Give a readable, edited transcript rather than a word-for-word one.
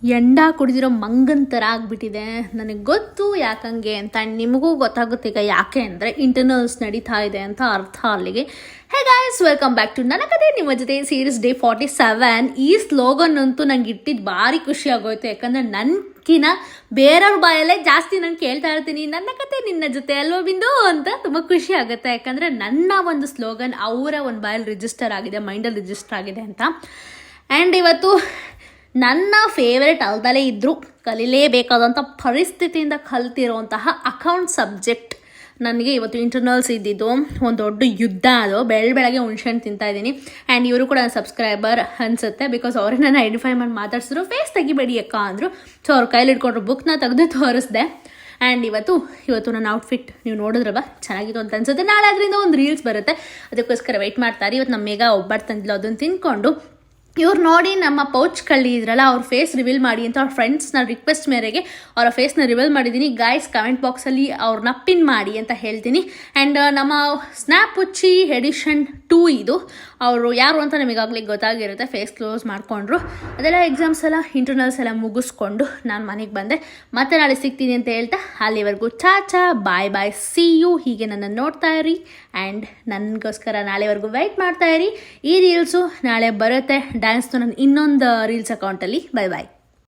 ಎಂಡ ಕುಡಿದಿರೋ ಮಂಗನ್ ಥರ ಆಗಿಬಿಟ್ಟಿದೆ. ನನಗೆ ಗೊತ್ತು ಯಾಕಂಗೆ ಅಂತ, ನಿಮಗೂ ಗೊತ್ತಾಗುತ್ತೆ ಈಗ ಯಾಕೆ ಅಂದರೆ ಇಂಟರ್ನಲ್ಸ್ ನಡೀತಾ ಇದೆ ಅಂತ ಅರ್ಥ ಅಲ್ಲಿಗೆ. Hey guys, welcome back to ನನ್ನ ಕತೆ ನಿಮ್ಮ ಜೊತೆ ಸೀರೀಸ್ ಡೇ 47. ಈ ಸ್ಲೋಗನ್ ಅಂತೂ ನಂಗೆ ಇಟ್ಟಿದ್ದು ಭಾರಿ ಖುಷಿ ಆಗೋಯ್ತು. ಯಾಕಂದರೆ ನನ್ಕಿನ ಬೇರೆಯವ್ರ ಬಾಯಲ್ಲೇ ಜಾಸ್ತಿ ನಾನು ಕೇಳ್ತಾ ಇರ್ತೀನಿ, ನನ್ನ ಕತೆ ನಿನ್ನ ಜೊತೆ ಅಲ್ವಾ ಬಿಂದು ಅಂತ. ತುಂಬ ಖುಷಿ ಆಗುತ್ತೆ, ಯಾಕಂದರೆ ನನ್ನ ಒಂದು ಸ್ಲೋಗನ್ ಅವರ ಒಂದು ಬಾಯಲ್ಲಿ ರಿಜಿಸ್ಟರ್ ಆಗಿದೆ, ಮೈಂಡಲ್ಲಿ ರಿಜಿಸ್ಟರ್ ಆಗಿದೆ ಅಂತ. ಆ್ಯಂಡ್ ಇವತ್ತು ನನ್ನ ಫೇವ್ರೆಟ್ ಅಲ್ದಲೇ ಇದ್ದರೂ ಕಲಿಲೇಬೇಕಾದಂಥ ಪರಿಸ್ಥಿತಿಯಿಂದ ಕಲ್ತಿರೋಂತಹ ಅಕೌಂಟ್ ಸಬ್ಜೆಕ್ಟ್ ನನಗೆ ಇವತ್ತು ಇಂಟರ್ನಲ್ಸ್ ಇದ್ದಿದ್ದು ಒಂದು ದೊಡ್ಡ ಯುದ್ಧ. ಅದು ಬೆಳಗ್ಗೆ ಹುಣ್ಸೆಹಣ್ಣು ತಿಂತಾಯಿದ್ದೀನಿ. ಆ್ಯಂಡ್ ಇವರು ಕೂಡ ನನ್ನ ಸಬ್ಸ್ಕ್ರೈಬರ್ ಅನಿಸುತ್ತೆ, ಬಿಕಾಸ್ ಅವರೇ ನನ್ನ ಐಡೆಂಟಿಫೈ ಮಾಡಿ ಮಾತಾಡ್ಸಿದ್ರು. ಫೇಸ್ ತೆಗಿಬೇಡಿ ಅಕ್ಕ ಅಂದರು. ಸೊ ಅವ್ರ ಕೈಲಿ ಇಟ್ಕೊಂಡ್ರು ಬುಕ್ನ ತೆಗೆದು ತೋರಿಸ್ದೆ. ಆ್ಯಂಡ್ ಇವತ್ತು ನನ್ನ ಔಟ್ಫಿಟ್ ನೀವು ನೋಡಿದ್ರಲ್ಲ ಚೆನ್ನಾಗಿತ್ತು ಅಂತ ಅನ್ಸುತ್ತೆ. ನಾಳೆ ಅದರಿಂದ ಒಂದು ರೀಲ್ಸ್ ಬರುತ್ತೆ, ಅದಕ್ಕೋಸ್ಕರ ವೆಯ್ಟ್ ಮಾಡ್ತಾರೆ. ಇವತ್ತು ನಮ್ಮ ಮೇಘ ಒಬ್ಬಟ್ಟು ತಂದಿಲ್ಲ, ಅದನ್ನು ತಿಂದ್ಕೊಂಡು ಇವ್ರು ನೋಡಿ ನಮ್ಮ ಪೌಚ್ ಕಳ್ಳಿ ಇದ್ರಲ್ಲ ಅವ್ರ ಫೇಸ್ ರಿವೀಲ್ ಮಾಡಿ ಅಂತ ಅವ್ರ ಫ್ರೆಂಡ್ಸ್ನ ರಿಕ್ವೆಸ್ಟ್ ಮೇರೆಗೆ ಅವರ ಫೇಸ್ನ ರಿವೀಲ್ ಮಾಡಿದ್ದೀನಿ. ಗಾಯ್ಸ್, ಕಮೆಂಟ್ ಬಾಕ್ಸಲ್ಲಿ ಅವ್ರನ್ನ ಪಿನ್ ಮಾಡಿ ಅಂತ ಹೇಳ್ತೀನಿ. ಆ್ಯಂಡ್ ನಮ್ಮ ಸ್ನ್ಯಾಪ್ ಹುಚ್ಚಿ ಎಡಿಷನ್ 2 ಇದು. ಅವರು ಯಾರು ಅಂತ ನಮಗಾಗಲೇ ಗೊತ್ತಾಗಿರುತ್ತೆ. ಫೇಸ್ ಕ್ಲೋಸ್ ಮಾಡಿಕೊಂಡ್ರು. ಅದೆಲ್ಲ ಎಕ್ಸಾಮ್ಸ್ ಎಲ್ಲ ಇಂಟರ್ನಲ್ಸ್ ಎಲ್ಲ ಮುಗಿಸ್ಕೊಂಡು ನಾನು ಮನೆಗೆ ಬಂದೆ. ಮತ್ತೆ ನಾಳೆ ಸಿಗ್ತೀನಿ ಅಂತ ಹೇಳ್ತಾ ಅಲ್ಲಿವರೆಗೂ ಚಾಚಾ ಬಾಯ್ ಬಾಯ್, ಸಿ ಯು. ಹೀಗೆ ನನ್ನನ್ನು ನೋಡ್ತಾ ಇರಿ ಆ್ಯಂಡ್ ನನಗೋಸ್ಕರ ನಾಳೆವರೆಗೂ ವೆಯ್ಟ್ ಮಾಡ್ತಾ ಇರಿ. ಈ ರೀಲ್ಸು ನಾಳೆ ಬರುತ್ತೆ ಡ್ಯಾನ್ಸ್ದು ನನ್ನ ಇನ್ನೊಂದು ರೀಲ್ಸ್ ಅಕೌಂಟಲ್ಲಿ. ಬಾಯ್ ಬಾಯ್.